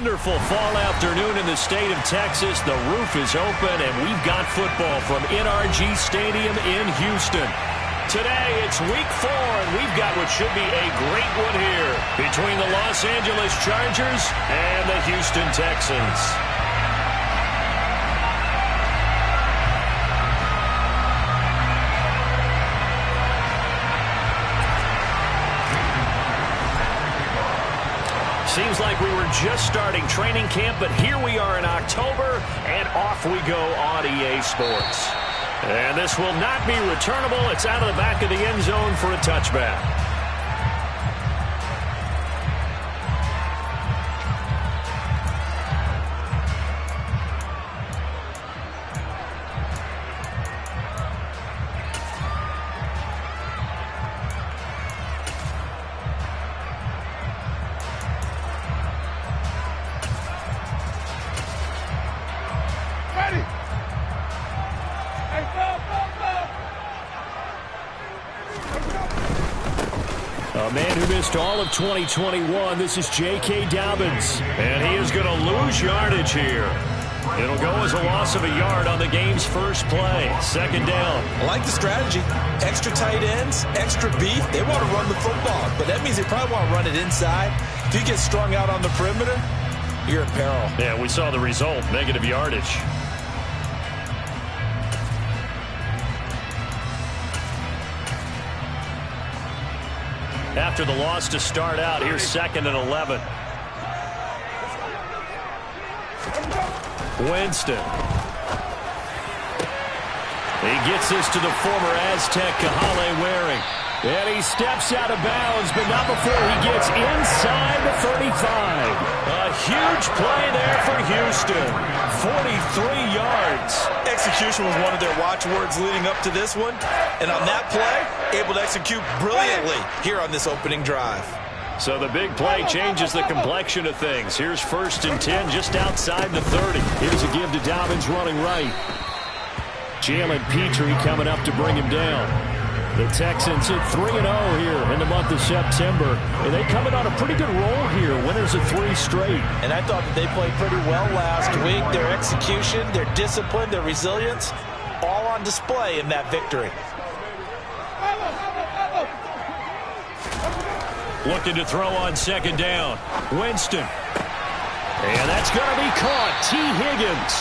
wonderful fall afternoon in the state of Texas. The roof is open, and we've got football from NRG Stadium in Houston. Today, it's week 4, and we've got what should be a great one here between the Los Angeles Chargers and the Houston Texans. Seems like we were just starting training camp, but here we are in October, and off we go on EA Sports. And this will not be returnable. It's out of the back of the end zone for a touchback. A man who missed all of 2021, this is J.K. Dobbins, and he is going to lose yardage here. It'll go as a loss of a yard on the game's first play. Second down. I like the strategy. Extra tight ends, extra beef. They want to run the football, but that means they probably want to run it inside. If you get strung out on the perimeter, you're in peril. Yeah, we saw the result, negative yardage. After the loss to start out, here's 2nd and 11. Winston. He gets this to the former Aztec, Kahale Waring. And he steps out of bounds, but not before he gets inside the 35. A huge play there for Houston. 43 yards. Execution was one of their watchwords leading up to this one. And on that play, able to execute brilliantly here on this opening drive. So the big play changes the complexion of things. Here's 1st and 10 just outside the 30. Here's a give to Dobbins running right. Jalen Petrie coming up to bring him down. The Texans hit 3-0 here in the month of September. And they come in on a pretty good roll here. Winners of 3 straight. And I thought that they played pretty well last week. Their execution, their discipline, their resilience, all on display in that victory. Looking to throw on 2nd down. Winston. And that's going to be caught. T. Higgins.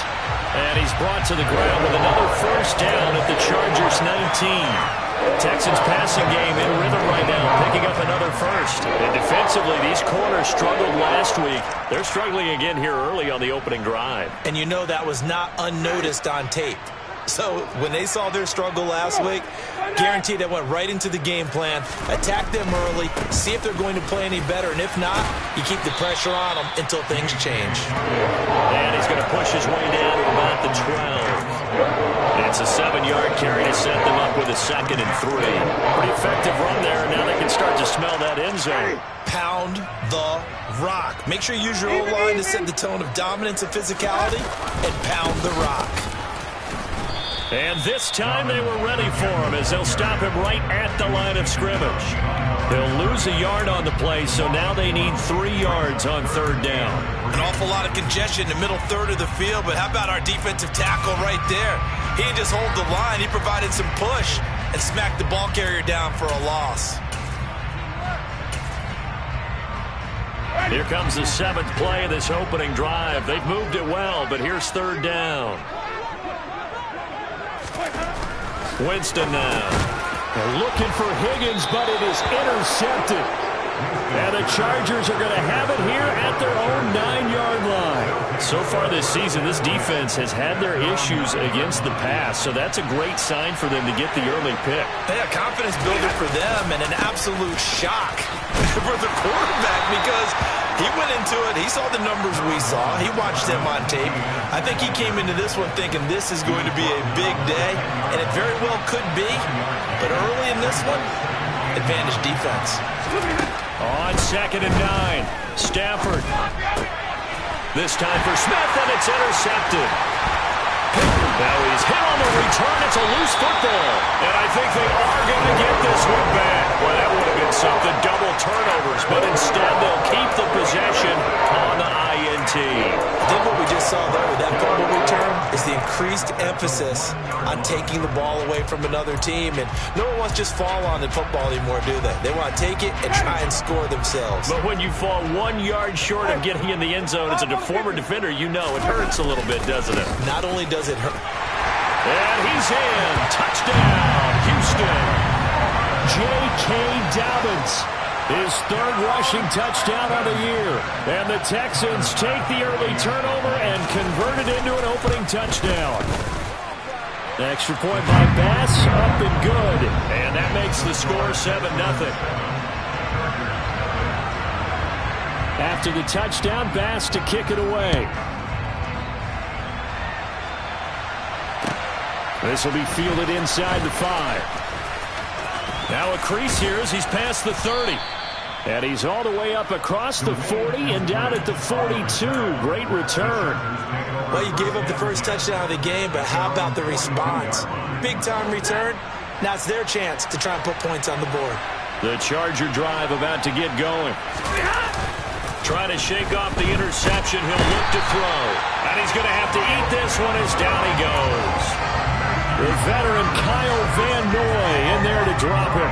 And he's brought to the ground with another 1st down at the Chargers 19. Texans passing game in rhythm right now, picking up another 1st. And defensively, these corners struggled last week. They're struggling again here early on the opening drive. And you know that was not unnoticed on tape. So when they saw their struggle last week, guaranteed they went right into the game plan, attack them early, see if they're going to play any better, and if not, you keep the pressure on them until things change. And he's going to push his way down to about the 12. It's a 7-yard carry to set them up with a 2nd and 3. Pretty effective run there. Now they can start to smell that end zone. Pound the rock. Make sure you use your O-line to set the tone of dominance and physicality, and pound the rock. And this time they were ready for him as they'll stop him right at the line of scrimmage. He'll lose a yard on the play, so now they need 3 yards on 3rd down. An awful lot of congestion in the middle third of the field, but how about our defensive tackle right there? He didn't just hold the line, he provided some push and smacked the ball carrier down for a loss. Here comes the 7th play of this opening drive. They've moved it well, but here's 3rd down. Winston now. They're looking for Higgins, but it is intercepted. And the Chargers are going to have it here at their own 9-yard line. So far this season, this defense has had their issues against the pass, so that's a great sign for them to get the early pick. Yeah, confidence builder for them and an absolute shock for the quarterback because he went into it. He saw the numbers we saw. He watched them on tape. I think he came into this one thinking this is going to be a big day, and it very well could be. But early in this one, advantage defense. On 2nd and 9, Stafford. This time for Smith, and it's intercepted. Now he's hit on the return. It's a loose football. And I think they are going to get this one back. Well, that would have been something. Double turnovers. But instead, they'll keep the possession on the INT. saw there with that fumble return is the increased emphasis on taking the ball away from another team. And no one wants to just fall on in football anymore, do they? They want to take it and try and score themselves. But when you fall 1 yard short of getting in the end zone as a former defender, you know it hurts a little bit, doesn't it? Not only does it hurt. And he's in. Touchdown, Houston. J.K. Dobbins. His third rushing touchdown of the year. And the Texans take the early turnover and convert it into an opening touchdown. Extra point by Bass, up and good. And that makes the score 7-0. After the touchdown, Bass to kick it away. This will be fielded inside the 5. Now a crease here as he's past the 30. And he's all the way up across the 40 and down at the 42. Great return. Well, you gave up the first touchdown of the game, but how about the response? Big-time return. Now it's their chance to try and put points on the board. The Charger drive about to get going. Trying to shake off the interception. He'll look to throw. And he's going to have to eat this one as down he goes. The veteran Kyle Van Noy in there to drop him.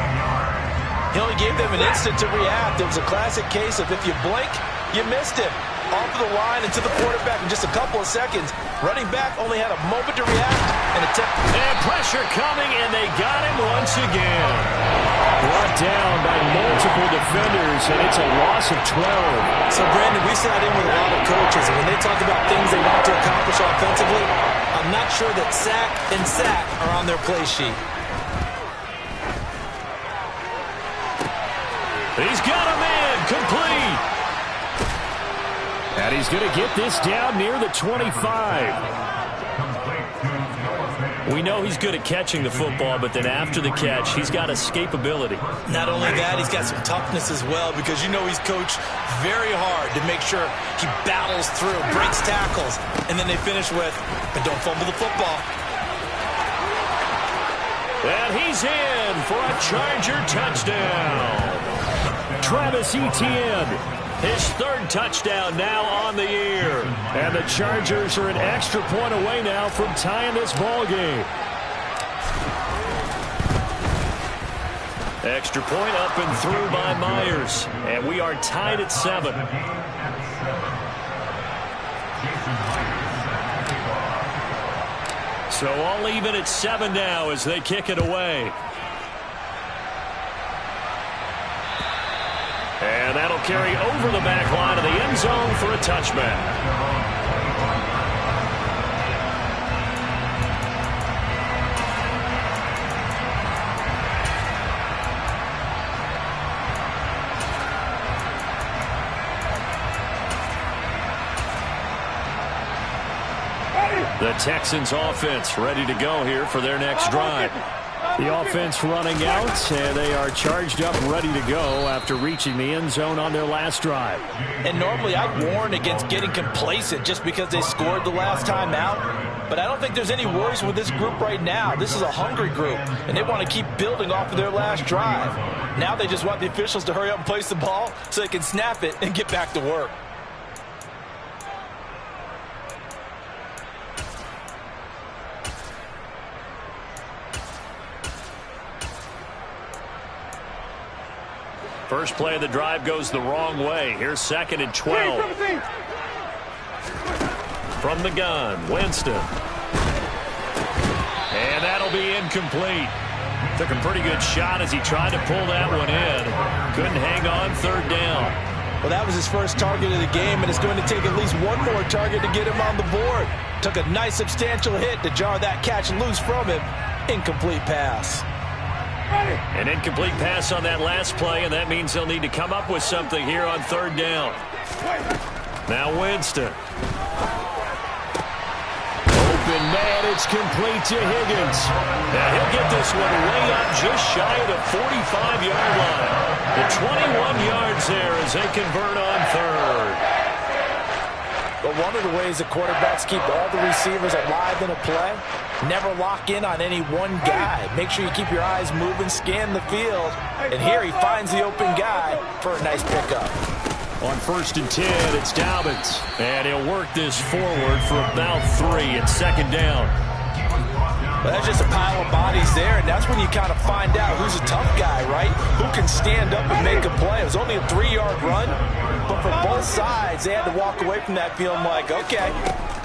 He only gave them an instant to react. It was a classic case of if you blink, you missed him. Off of the line and to the quarterback in just a couple of seconds. Running back only had a moment to react and attempt. And pressure coming, and they got him once again. Brought down by multiple defenders, and it's a loss of 12. So, Brandon, we sat in with a lot of coaches, and when they talk about things they want to accomplish offensively, I'm not sure that sack and sack are on their play sheet. He's got a man complete. And he's going to get this down near the 25. We know he's good at catching the football, but then after the catch, he's got escapability. Not only that, he's got some toughness as well, because you know he's coached very hard to make sure he battles through, breaks tackles, and then they finish with, but don't fumble the football. And he's in for a Charger touchdown. Travis Etienne, his third touchdown now on the year. And the Chargers are an extra point away now from tying this ball game. Extra point up and through by Myers. And we are tied at 7. So all even at 7 now as they kick it away. And that'll carry over the back line of the end zone for a touchback. The Texans offense ready to go here for their next drive. The offense running out, and they are charged up, ready to go after reaching the end zone on their last drive. And normally I'd warn against getting complacent just because they scored the last time out. But I don't think there's any worries with this group right now. This is a hungry group, and they want to keep building off of their last drive. Now they just want the officials to hurry up and place the ball so they can snap it and get back to work. First play of the drive goes the wrong way. Here's 2nd and 12. From the gun, Winston. And that'll be incomplete. Took a pretty good shot as he tried to pull that one in. Couldn't hang on 3rd down. Well, that was his first target of the game, and it's going to take at least one more target to get him on the board. Took a nice substantial hit to jar that catch loose from him. Incomplete pass. An incomplete pass on that last play, and that means they'll need to come up with something here on 3rd down. Now Winston. Open man, it's complete to Higgins. Now he'll get this one way up just shy of the 45-yard line. The 21 yards there as they convert on 3rd. But one of the ways the quarterbacks keep all the receivers alive in a play, never lock in on any one guy. Make sure you keep your eyes moving, scan the field. And here he finds the open guy for a nice pickup. On 1st and 10, it's Dobbins. And he'll work this forward for about 3. It's 2nd down. Well, that's just a pile of bodies there, and that's when you kind of find out who's a tough guy, right? Who can stand up and make a play. It was only a 3-yard run, but for both sides, they had to walk away from that feeling like, okay,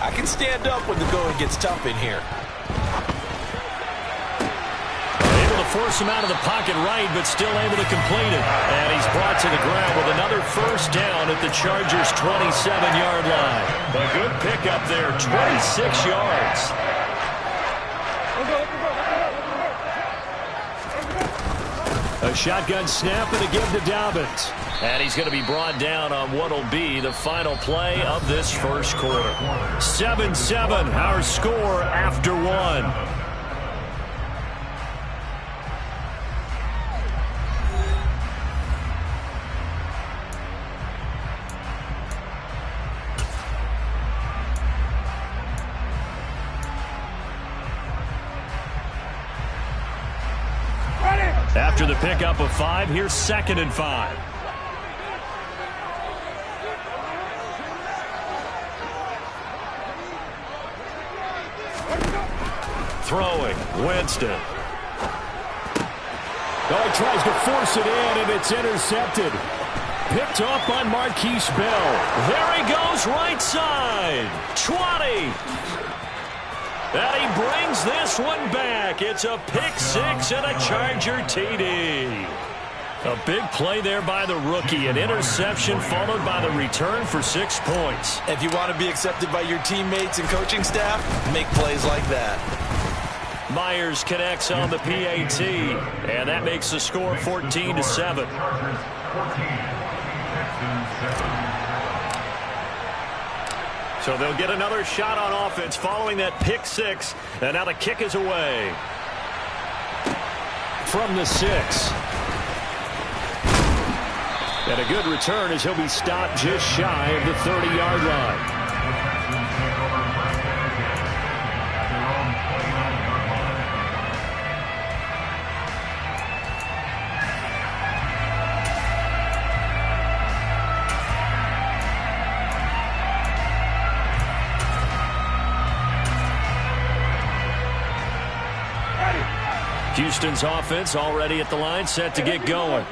I can stand up when the going gets tough in here. Able to force him out of the pocket right, but still able to complete it. And he's brought to the ground with another 1st down at the Chargers' 27-yard line. A good pickup there, 26 yards. A shotgun snap and a give to Dobbins. And he's going to be brought down on what will be the final play of this first quarter. 7-7, our score after 1. After the pickup of 5, here's 2nd and 5. Throwing, Winston. Oh, he tries to force it in, and it's intercepted. Picked off by Marquise Bell. There he goes, right side. 20. And he brings this one back. It's a pick 6 and a Charger TD. A big play there by the rookie. An interception followed by the return for 6 points. If you want to be accepted by your teammates and coaching staff, make plays like that. Myers connects on the PAT. And that makes the score 14-7. So they'll get another shot on offense following that pick 6. And now the kick is away. From the 6. And a good return as he'll be stopped just shy of the 30-yard line. Houston's offense already at the line, set to get going.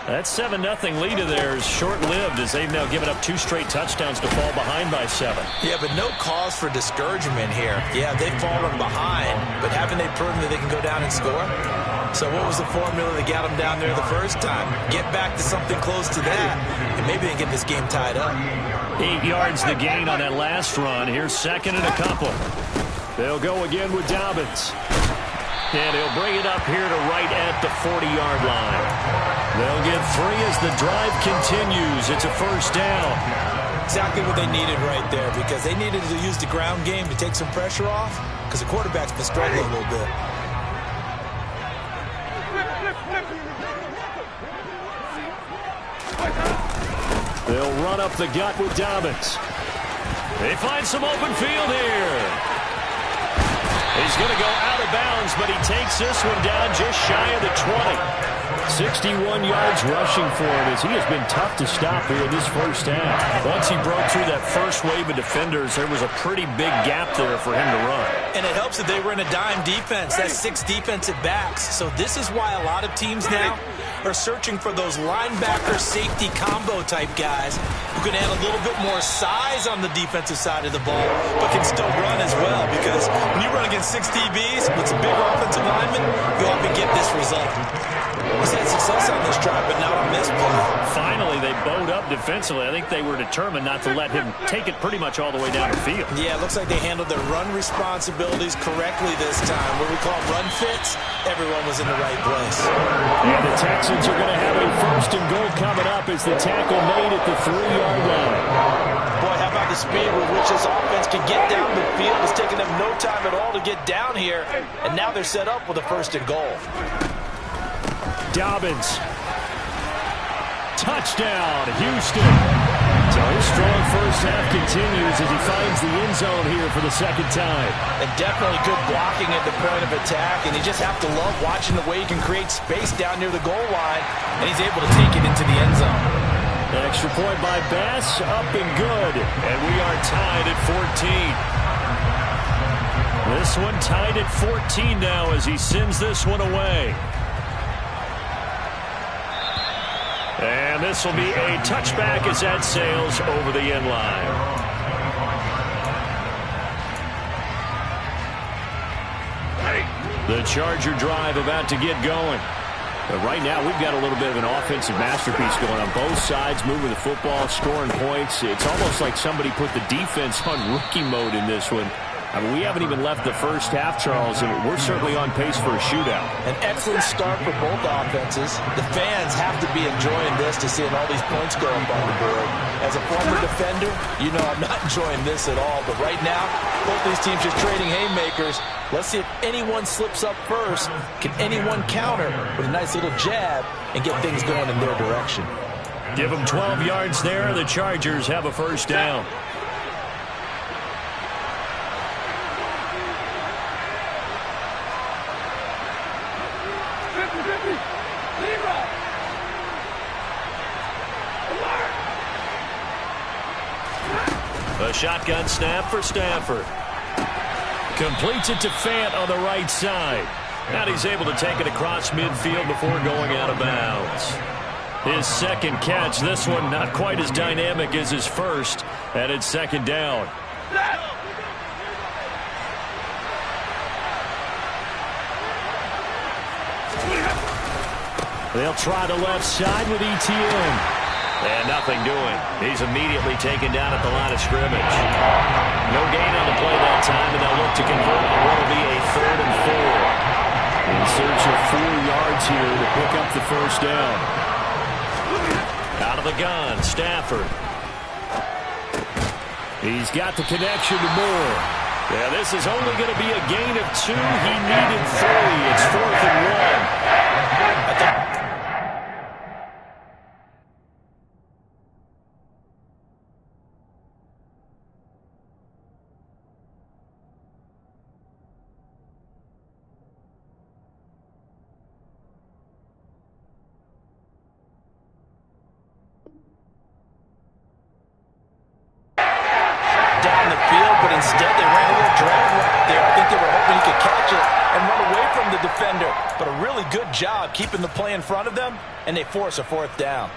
That 7-0 lead of theirs short-lived as they've now given up 2 straight touchdowns to fall behind by 7. Yeah, but no cause for discouragement here. Yeah, they've fallen behind, but haven't they proven that they can go down and score? So what was the formula that got them down there the first time? Get back to something close to that, and maybe they get this game tied up. 8 yards the gain on that last run. Here's 2nd and a couple. They'll go again with Dobbins. And he'll bring it up here to right at the 40-yard line. They'll get 3 as the drive continues. It's a 1st down. Exactly what they needed right there, because they needed to use the ground game to take some pressure off, because the quarterback's been struggling a little bit. They'll run up the gut with Dobbins. They find some open field here. He's going to go out of bounds, but he takes this one down just shy of the 20. 61 yards rushing for him as he has been tough to stop here in this first half. Once he broke through that first wave of defenders, there was a pretty big gap there for him to run. And it helps that they were in a dime defense. That's 6 defensive backs. So this is why a lot of teams now are searching for those linebacker safety combo type guys who can add a little bit more size on the defensive side of the ball, but can still run as well, because when you run against 6 DBs with some bigger offensive linemen, you often get this result. He's had success on this drive, but not on this play. Finally, they bowed up defensively. I think they were determined not to let him take it pretty much all the way down the field. Yeah, it looks like they handled their run responsibilities correctly this time. What we call run fits, everyone was in the right place. And the Texans are going to have a 1st and goal coming up as the tackle made at the 3-yard line. Boy, how about the speed with which this offense can get down the field? It's taken them no time at all to get down here, and now they're set up with a 1st and goal. Dobbins. Touchdown, Houston. So his strong first half continues as he finds the end zone here for the 2nd time. And definitely good blocking at the point of attack, and you just have to love watching the way he can create space down near the goal line, and he's able to take it into the end zone. Extra point by Bass, up and good. And we are tied at 14. This one tied at 14 now as he sends this one away. And this will be a touchback as that sails over the end line. The Charger drive about to get going. But right now, we've got a little bit of an offensive masterpiece going on both sides, moving the football, scoring points. It's almost like somebody put the defense on rookie mode in this one. I mean, we haven't even left the first half, Charles, and we're certainly on pace for a shootout. An excellent start for both offenses. The fans have to be enjoying this to seeing all these points go up on the board. As a former defender, you know I'm not enjoying this at all. But right now, both these teams just trading haymakers. Let's see if anyone slips up first. Can anyone counter with a nice little jab and get things going in their direction? Give them 12 yards there. The Chargers have a first down. A shotgun snap for Stafford. Completes it to Fant on the right side. And he's able to take it across midfield before going out of bounds. His second catch, this one not quite as dynamic as his first, and it's second down. They'll try the left side with ETN. And nothing doing. He's immediately taken down at the line of scrimmage. No gain on the play that time, and they'll look to convert on what will be a 3rd and 4. In search of 4 yards here to pick up the first down. Out of the gun, Stafford. He's got the connection to Moore. Yeah, this is only going to be a gain of 2. He needed 3. It's 4th and 1. Instead, they ran a little drag route there. I think they were hoping he could catch it and run away from the defender. But a really good job keeping the play in front of them, and they force a 4th down.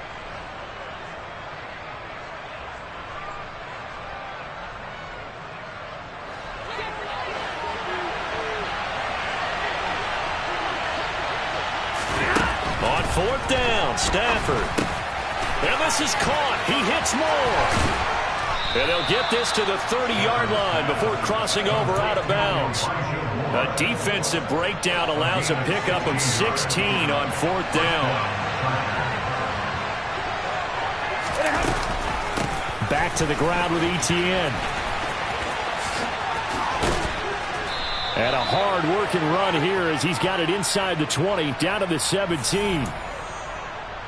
On 4th down, Stafford. And this is caught. He hits Moore. And they'll get this to the 30-yard line before crossing over out of bounds. A defensive breakdown allows a pickup of 16 on 4th down. Back to the ground with ETN. And a hard-working run here as he's got it inside the 20, down to the 17.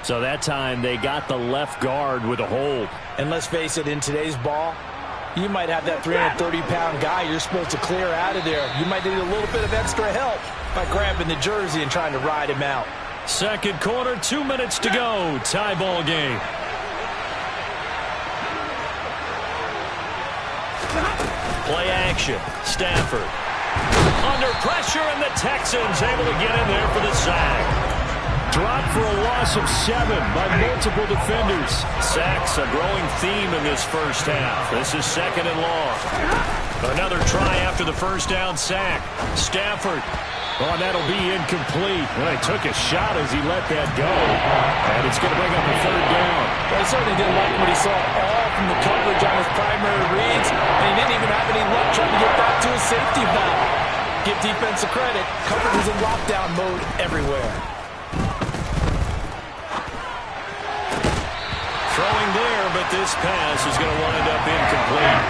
So that time they got the left guard with a hold. And let's face it, in today's ball, you might have that 330-pound guy you're supposed to clear out of there. You might need a little bit of extra help by grabbing the jersey and trying to ride him out. Second quarter, 2 minutes to go. Tie ball game. Play action. Stafford. Under pressure, and the Texans able to get in there for the sack. Dropped for a loss of 7 by multiple defenders. Sacks a growing theme in this first half. This is 2nd and long. Another try after the first down sack. Stafford. Oh, that'll be incomplete. Well, he took a shot as he let that go. And it's going to bring up a 3rd down. Well, he certainly didn't like what he saw all from the coverage on his primary reads. And he didn't even have any luck trying to get back to his safety valve. Give defense a credit. Coverage was in lockdown mode everywhere. Throwing there, but this pass is going to wind up incomplete.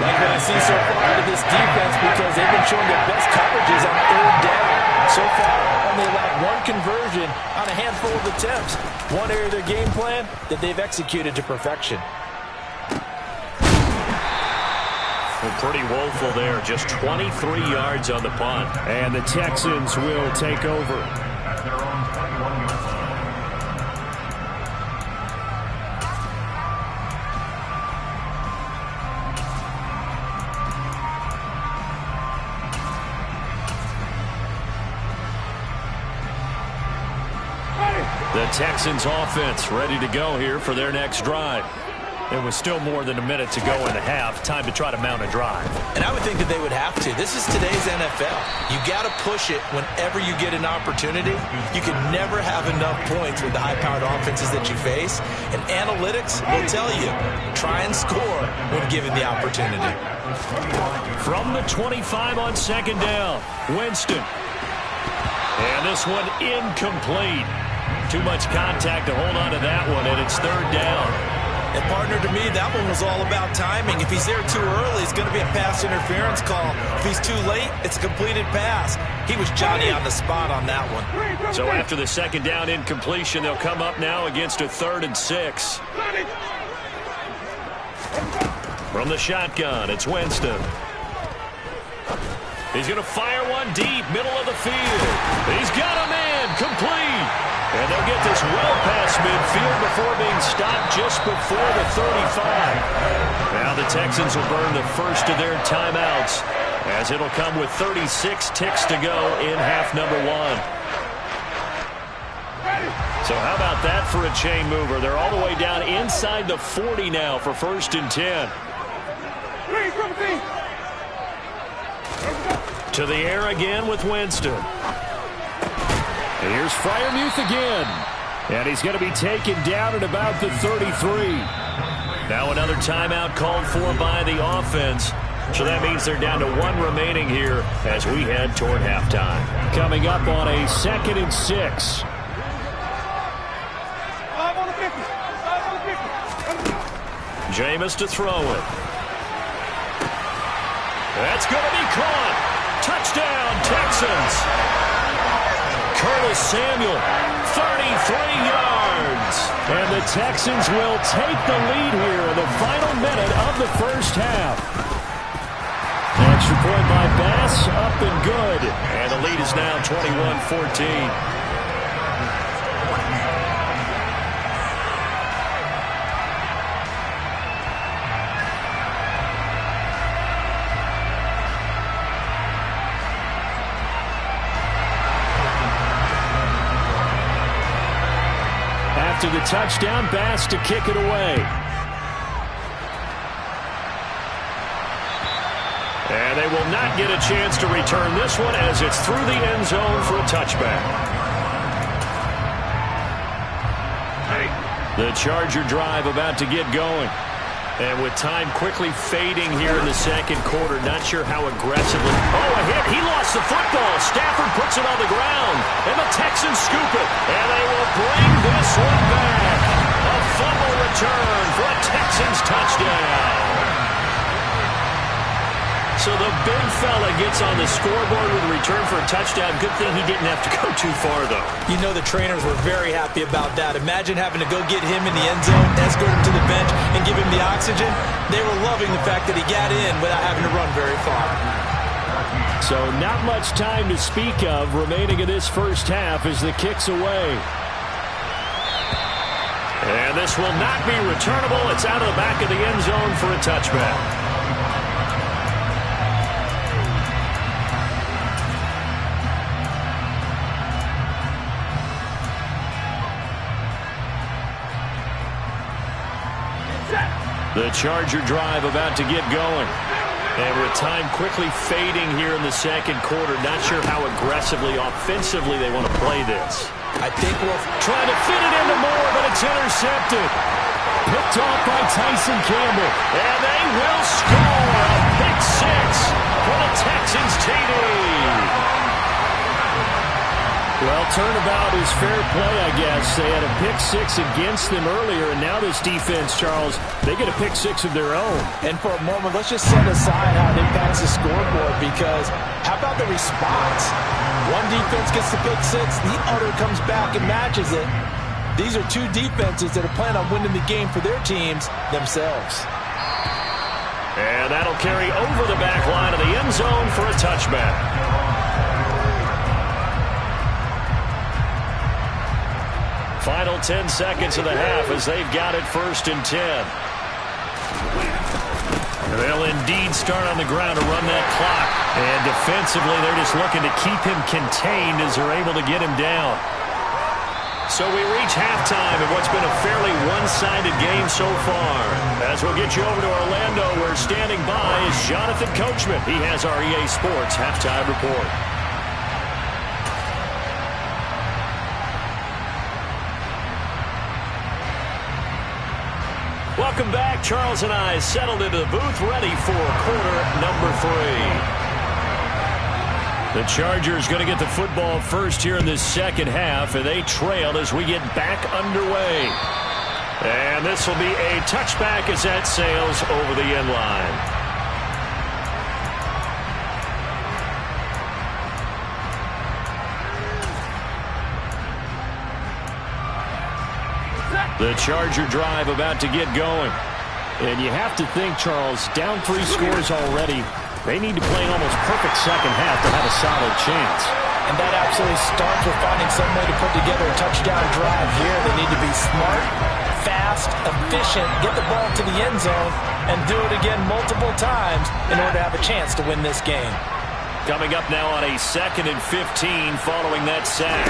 Like what I see so far out of this defense, because they've been showing their best coverages on 3rd down. So far, only allowed 1 conversion on a handful of attempts. One area of their game plan that they've executed to perfection. Well, pretty woeful there. Just 23 yards on the punt. And the Texans will take over. The Texans offense ready to go here for their next drive. There was still more than a minute to go in the half. Time to try to mount a drive. And I would think that they would have to. This is today's NFL. You got to push it whenever you get an opportunity. You can never have enough points with the high-powered offenses that you face. And analytics will tell you, try and score when given the opportunity. From the 25 on second down, Winston. And this one incomplete. Too much contact to hold on to that one, and it's third down. And, partner, to me, that one was all about timing. If he's there too early, it's going to be a pass interference call. If he's too late, it's a completed pass. He was Johnny on the spot on that one. So after the second down incompletion, they'll come up now against a 3rd and 6. From the shotgun, it's Winston. He's going to fire one deep, middle of the field. He's got a man, complete. And they'll get this well past midfield before being stopped just before the 35. Now the Texans will burn the first of their timeouts as it'll come with 36 ticks to go in half number 1. So how about that for a chain mover? They're all the way down inside the 40 now for 1st and 10. To the air again with Winston. And here's Freiermuth again. And he's going to be taken down at about the 33. Now another timeout called for by the offense. So that means they're down to 1 remaining here as we head toward halftime. Coming up on a 2nd and 6. Jameis to throw it. That's going to be caught. Touchdown, Texans. Curtis Samuel, 33 yards. And the Texans will take the lead here in the final minute of the first half. Extra point by Bass, up and good. And the lead is now 21-14. After the touchdown, Bass to kick it away. And they will not get a chance to return this one as it's through the end zone for a touchback. The Charger drive about to get going. And with time quickly fading here in the second quarter, not sure how aggressively. Oh, a hit. He lost the football. Stafford puts it on the ground. And the Texans scoop it. And they will bring this one back. A fumble return for a Texans touchdown. So the big fella gets on the scoreboard with a return for a touchdown. Good thing he didn't have to go too far, though. You know the trainers were very happy about that. Imagine having to go get him in the end zone, escort him to the bench, and give him the oxygen. They were loving the fact that he got in without having to run very far. So not much time to speak of remaining in this first half as the kick's away. And this will not be returnable. It's out of the back of the end zone for a touchback. The Charger drive about to get going. And with time quickly fading here in the second quarter, not sure how aggressively, offensively they want to play this. I think we'll try to fit it into Moore, but it's intercepted. Picked off by Tyson Campbell. And they will score a pick 6 for the Texans TD. Well, turnabout is fair play, I guess. They had a pick 6 against them earlier, and now this defense, Charles, they get a pick 6 of their own. And for a moment, let's just set aside how it impacts the scoreboard, because how about the response? One defense gets the pick 6, the other comes back and matches it. These are two defenses that are planning on winning the game for their teams themselves. And that'll carry over the back line of the end zone for a touchback. Final 10 seconds of the half as they've got it 1st and 10. They'll indeed start on the ground to run that clock. And defensively, they're just looking to keep him contained as they're able to get him down. So we reach halftime in what's been a fairly one-sided game so far. As we'll get you over to Orlando, where standing by is Jonathan Coachman. He has our EA Sports halftime report. Welcome back. Charles and I settled into the booth, ready for quarter number 3. The Chargers going to get the football first here in this second half, and they trail as we get back underway. And this will be a touchback as that sails over the end line. The Charger drive about to get going. And you have to think, Charles, down 3 scores already. They need to play an almost perfect second half to have a solid chance. And that absolutely starts with finding some way to put together a touchdown drive here. They need to be smart, fast, efficient, get the ball to the end zone, and do it again multiple times in order to have a chance to win this game. Coming up now on a 2nd and 15 following that sack.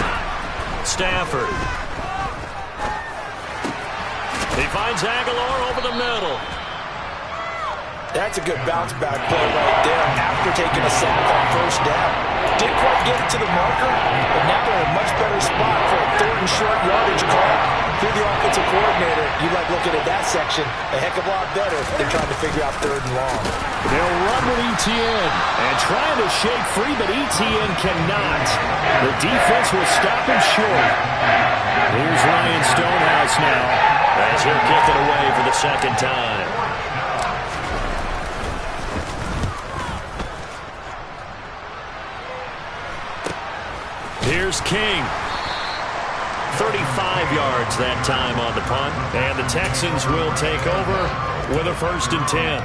Stafford. He finds Aguilar over the middle. That's a good bounce-back play right there after taking a sack on first down. Didn't quite get it to the marker, but now they're in a much better spot for a 3rd and short yardage call. If you're the offensive coordinator, you like looking at that section a heck of a lot better than trying to figure out 3rd and long. They'll run with ETN and trying to shake free, but ETN cannot. The defense will stop him short. Here's Ryan Stonehouse now as he'll kick it away for the second time. Here's King. 35 yards that time on the punt. And the Texans will take over with a 1st and 10.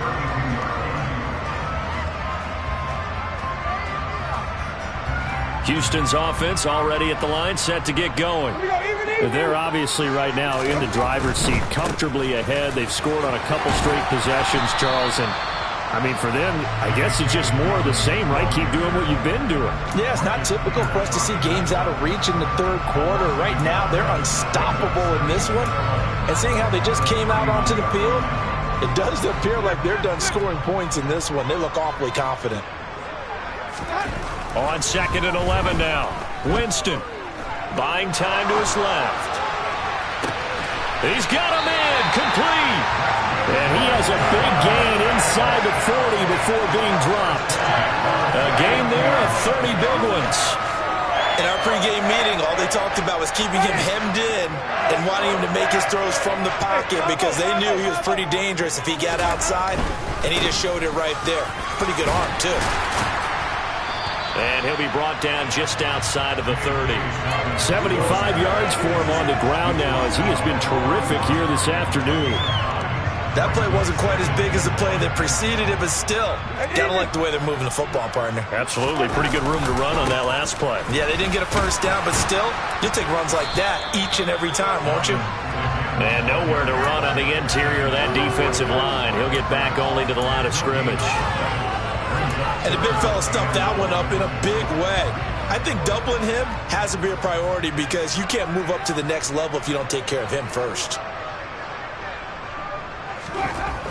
Houston's offense already at the line, set to get going. They're obviously right now in the driver's seat, comfortably ahead. They've scored on a couple straight possessions, Charles, and I mean, for them, I guess it's just more of the same, right? Keep doing what you've been doing. Yeah, it's not typical for us to see games out of reach in the 3rd quarter. Right now, they're unstoppable in this one. And seeing how they just came out onto the field, it does appear like they're done scoring points in this one. They look awfully confident. On 2nd and 11 now. Winston buying time to his left. He's got a man complete. And he has a big gain inside the 40 before being dropped. A gain there of 30 big ones. In our pregame meeting, all they talked about was keeping him hemmed in and wanting him to make his throws from the pocket because they knew he was pretty dangerous if he got outside, and he just showed it right there. Pretty good arm, too. And he'll be brought down just outside of the 30. 75 yards for him on the ground now as he has been terrific here this afternoon. That play wasn't quite as big as the play that preceded it, but still, gotta like the way they're moving the football, partner. Absolutely. Pretty good room to run on that last play. Yeah, they didn't get a 1st down, but still, you'll take runs like that each and every time, won't you? And nowhere to run on the interior of that defensive line. He'll get back only to the line of scrimmage. And the big fella stuffed that one up in a big way. I think doubling him has to be a priority because you can't move up to the next level if you don't take care of him first.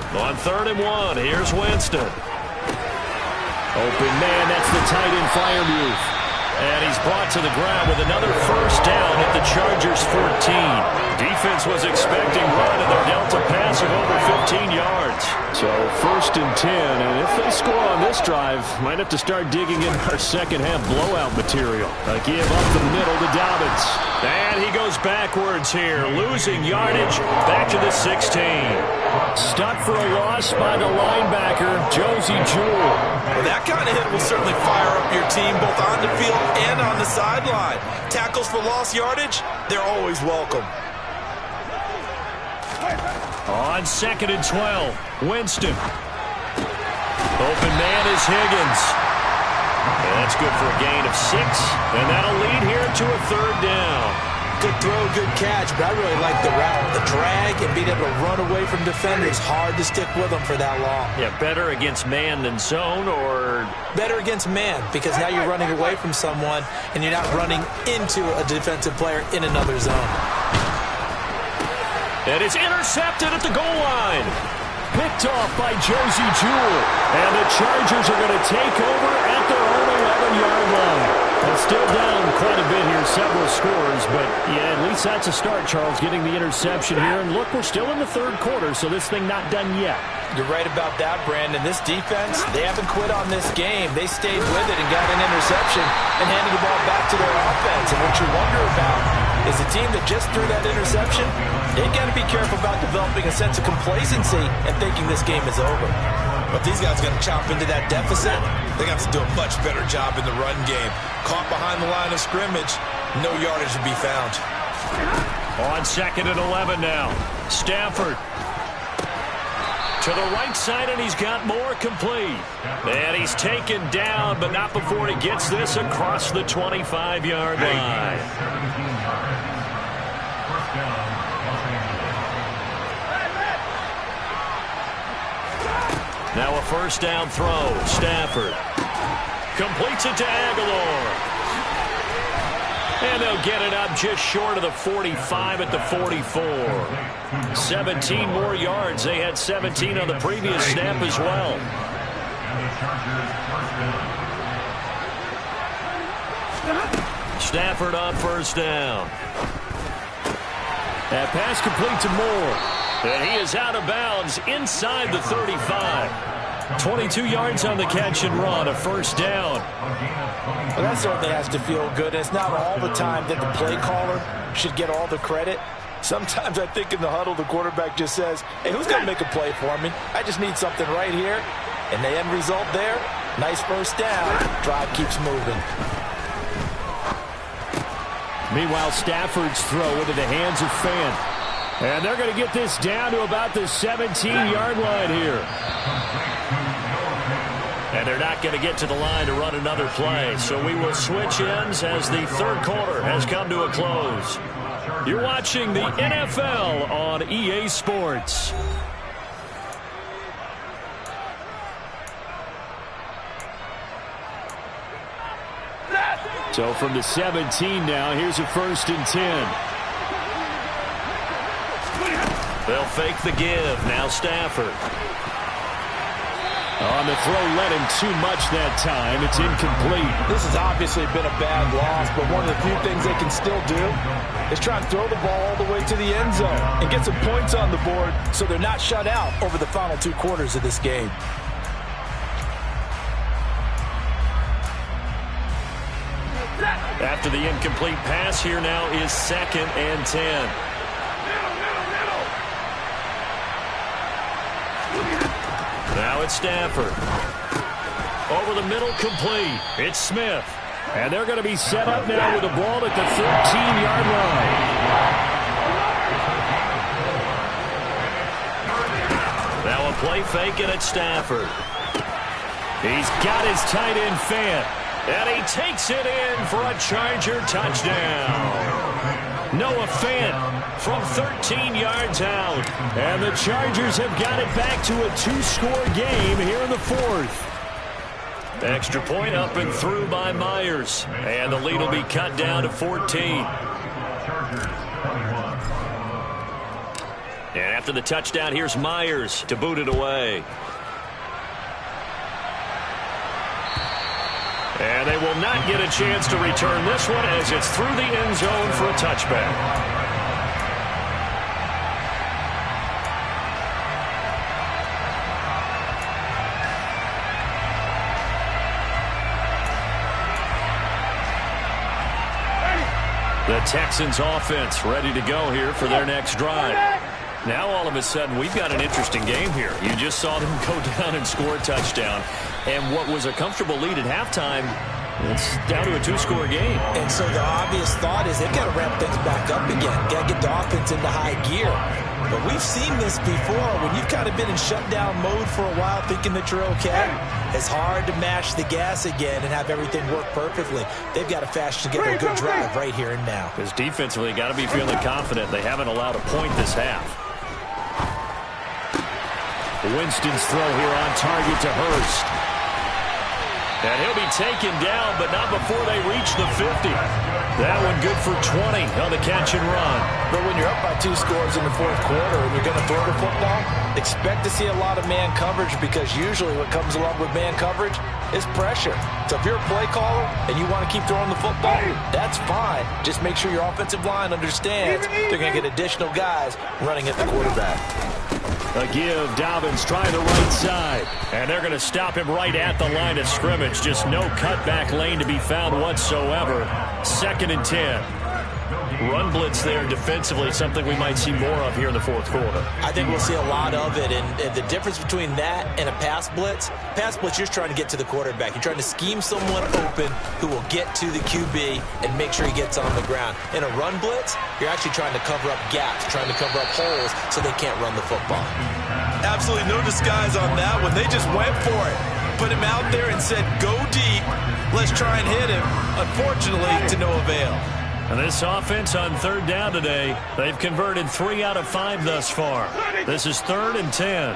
On 3rd and 1, here's Winston. Open man, that's the tight end Freiermuth. And he's brought to the ground with another 1st down at the Chargers 14. Defense was expecting run, and they're dealt a pass of over 15 yards. So 1st and 10, and if they score on this drive, might have to start digging in our second half blowout material. A give up the middle to Dobbins. And he goes backwards here, losing yardage back to the 16. Stuck for a loss by the linebacker, Josie Jewell. Well, that kind of hit will certainly fire up your team both on the field and on the sideline. Tackles for lost yardage, they're always welcome. On 2nd and 12, Winston. Open man is Higgins. And that's good for a gain of 6, and that'll lead here to a 3rd down. Good throw, good catch, but I really like the route. The drag and being able to run away from defenders, hard to stick with them for that long. Yeah, better against man than zone, or? Better against man, because now you're running away from someone and you're not running into a defensive player in another zone. And it's intercepted at the goal line. Picked off by Josie Jewell. And the Chargers are going to take over at their own 11-yard line. They're still down quite a bit here, several scores, but yeah, at least that's a start, Charles, getting the interception here. And look, we're still in the third quarter, so this thing not done yet. You're right about that, Brandon. This defense, they haven't quit on this game. They stayed with it and got an interception and handed the ball back to their offense. And what you wonder about is the team that just threw that interception, they got to be careful about developing a sense of complacency and thinking this game is over. But these guys are going to chop into that deficit. They're going to have to do a much better job in the run game. Caught behind the line of scrimmage, no yardage to be found. On 2nd and 11 now. Stafford to the right side, and he's got more complete. And he's taken down, but not before he gets this across the 25-yard line. Now a first down throw. Stafford completes it to Aguilar. And they'll get it up just short of the 45 at the 44. 17 more yards. They had 17 on the previous snap as well. Stafford on first down. That pass complete to Moore. And he is out of bounds inside the 35. 22 yards on the catch and run, a first down. Well, that certainly has to feel good. It's not all the time that the play caller should get all the credit. Sometimes I think in the huddle, the quarterback just says, hey, who's going to make a play for me? I just need something right here. And the end result there, nice first down. Drive keeps moving. Meanwhile, Stafford's throw into the hands of Fant. And they're going to get this down to about the 17-yard line here. And they're not going to get to the line to run another play. So we will switch ends as the third quarter has come to a close. You're watching the NFL on EA Sports. So from the 17 now, here's a 1st and 10. They'll fake the give. Now Stafford. On the throw, led him too much that time. It's incomplete. This has obviously been a bad loss, but one of the few things they can still do is try and throw the ball all the way to the end zone and get some points on the board so they're not shut out over the final 2 quarters of this game. After the incomplete pass, here now is 2nd and 10. Now it's Stafford. Over the middle, complete. It's Smith. And they're going to be set up now with the ball at the 13-yard line. Now a play fake, and it's Stafford. He's got his tight end Fant. And he takes it in for a Charger touchdown. Noah Fant from 13 yards out. And the Chargers have got it back to a 2-score game here in the 4th. Extra point up and through by Myers. And the lead will be cut down to 14. And after the touchdown, here's Myers to boot it away. And they will not get a chance to return this one as it's through the end zone for a touchback. The Texans offense ready to go here for their next drive. Now all of a sudden we've got an interesting game here. You just saw them go down and score a touchdown. And what was a comfortable lead at halftime, it's down to a 2-score game. And so the obvious thought is they've got to ramp things back up again. Got to get the offense into high gear. But we've seen this before. When you've kind of been in shutdown mode for a while thinking that you're okay, it's hard to mash the gas again and have everything work perfectly. They've got to fashion together a good drive right here and now. Because defensively, got to be feeling confident. They haven't allowed a point this half. Winston's throw here on target to Hurst. And he'll be taken down, but not before they reach the 50. That one good for 20 on the catch and run. But when you're up by 2 scores in the fourth quarter and you're going to throw the football, expect to see a lot of man coverage, because usually what comes along with man coverage is pressure. So if you're a play caller and you want to keep throwing the football, that's fine. Just make sure your offensive line understands they're going to get additional guys running at the quarterback. A give, Dobbins trying the right side. And they're going to stop him right at the line of scrimmage. Just no cutback lane to be found whatsoever. 2nd and 10. Run blitz there defensively, something we might see more of here in the fourth quarter. I think we'll see a lot of it, and the difference between that and a pass blitz, you're just trying to get to the quarterback. You're trying to scheme someone open who will get to the QB and make sure he gets on the ground. In a run blitz, you're actually trying to cover up gaps, trying to cover up holes so they can't run the football. Absolutely no disguise on that one. They just went for it. Put him out there and said, go deep. Let's try and hit him. Unfortunately, to no avail. And this offense on 3rd down today, they've converted 3 out of 5 thus far. This is 3rd and 10.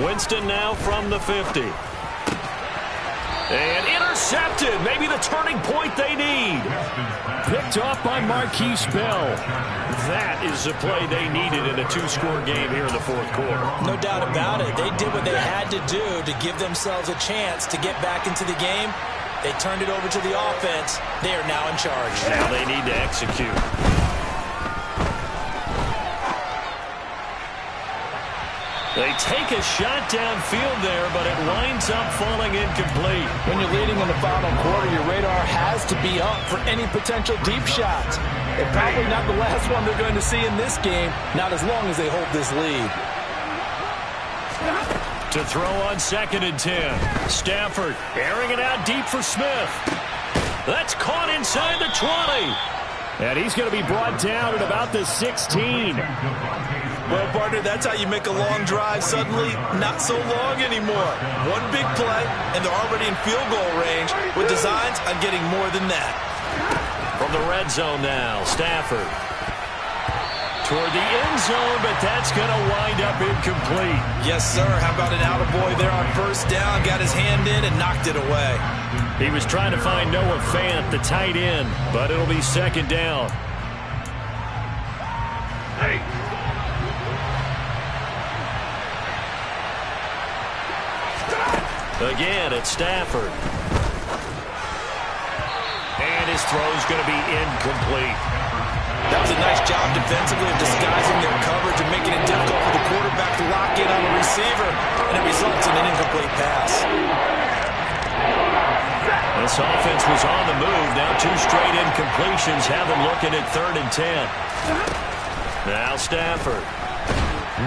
Winston now from the 50. And intercepted. Maybe the turning point they need. Picked off by Marquise Bell. That is the play they needed in a 2-score game here in the fourth quarter. No doubt about it. They did what they had to do to give themselves a chance to get back into the game. They turned it over to the offense. They are now in charge. Now they need to execute. They take a shot downfield there, but it winds up falling incomplete. When you're leading in the final quarter, your radar has to be up for any potential deep shots. And probably not the last one they're going to see in this game, not as long as they hold this lead. To throw on 2nd and 10. Stafford airing it out deep for Smith. That's caught inside the 20. And he's going to be brought down at about the 16. Well, partner, that's how you make a long drive suddenly not so long anymore. One big play, and they're already in field goal range with designs on getting more than that. From the red zone now, Stafford. Toward the end zone, but that's going to wind up incomplete. Yes, sir. How about an attaboy there on 1st down? Got his hand in and knocked it away. He was trying to find Noah Fant, the tight end, but it'll be 2nd down. Hey. Again, it's Stafford. And his throw's going to be incomplete. That was a nice job defensively of disguising their coverage and making it difficult for the quarterback to lock in on the receiver, and it results in an incomplete pass. This offense was on the move. Now 2 straight incompletions have them looking at 3rd and 10. Now Stafford.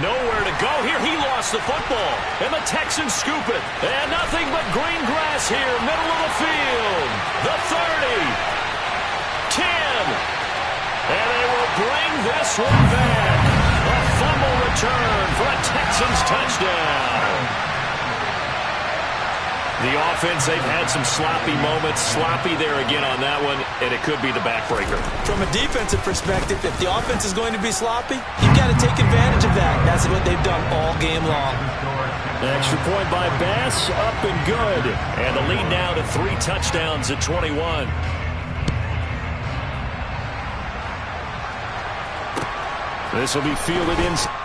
Nowhere to go here. He lost the football, and the Texans scoop it. And nothing but green grass here, middle of the field. The 30. 10. And they will bring this one back. A fumble return for a Texans touchdown. The offense, they've had some sloppy moments. Sloppy there again on that one, and it could be the backbreaker. From a defensive perspective, if the offense is going to be sloppy, you've got to take advantage of that. That's what they've done all game long. An extra point by Bass, up and good. And the lead now to 3 touchdowns at 21. This will be fielded inside.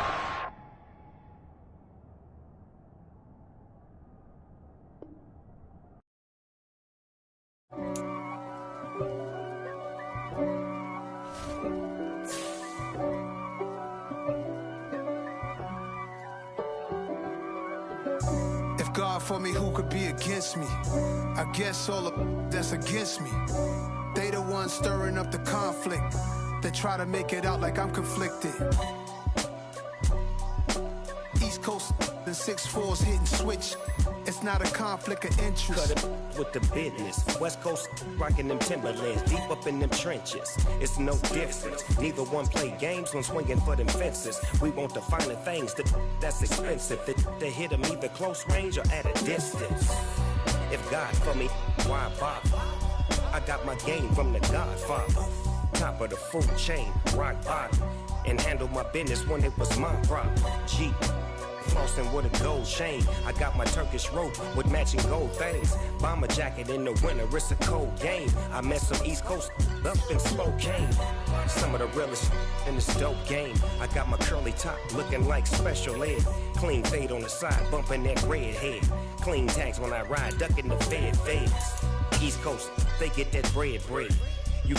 If God for me, who could be against me? I guess all of that's against me. They the ones stirring up the conflict. They try to make it out like I'm conflicted. East Coast and 6'4's hitting switch. It's not a conflict of interest. Cut it with the business. West Coast rocking them Timberlands, deep up in them trenches. It's no difference. Neither one play games when swinging for them fences. We want the finer things that's expensive. That hit them either close range or at a distance. If God for me, why bother? I got my game from the Godfather. Top of the food chain, rock bottom. And handle my business when it was my problem. G. Flossing with a gold chain. I got my Turkish rope with matching gold things. Bomber jacket in the winter, it's a cold game. I met some East Coast up in Spokane. Some of the realest in this dope game. I got my curly top looking like special ed. Clean fade on the side, bumping that red head. Clean tags when I ride, ducking the feds. East Coast, they get that bread. You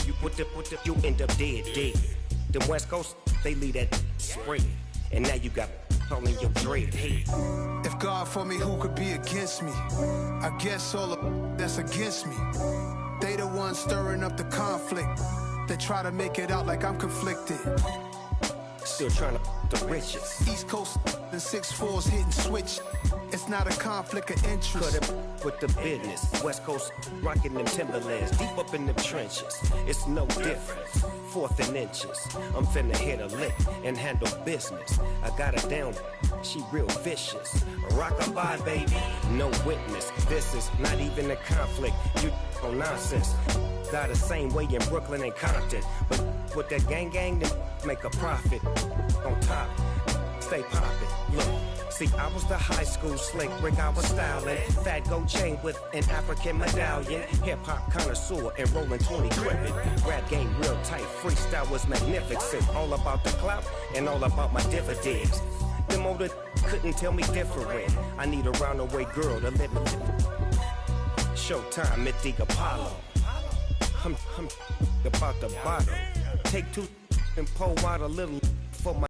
end up dead. The West Coast, they leave that spread. And now you got calling your dread head. If God for me, who could be against me? I guess all the that's against me. They the ones stirring up the conflict. They try to make it out like I'm conflicted. Still trying to the riches. East Coast and 6'4's hitting switch. It's not a conflict of interest. Cut it with the business. West Coast rocking them Timberlands, deep up in them trenches. It's no difference. 4th and inches. I'm finna hit a lick and handle business. I got her down, she real vicious. Rock-a-bye, baby, no witness. This is not even a conflict. You on nonsense. Got the same way in Brooklyn and Compton. But with that gang, then make a profit. On top, stay poppin'. Look, see, I was the high school slick Rick, I was styling. Fat gold chain with an African medallion. Hip-hop connoisseur and rolling 20 crippin'. Rap game real tight, freestyle was magnificent. All about the clout and all about my dividends. Them older couldn't tell me different. I need a roundaway girl to live with. Showtime, Mythic Apollo. I'm about the bottle. Take 2 and pour out a little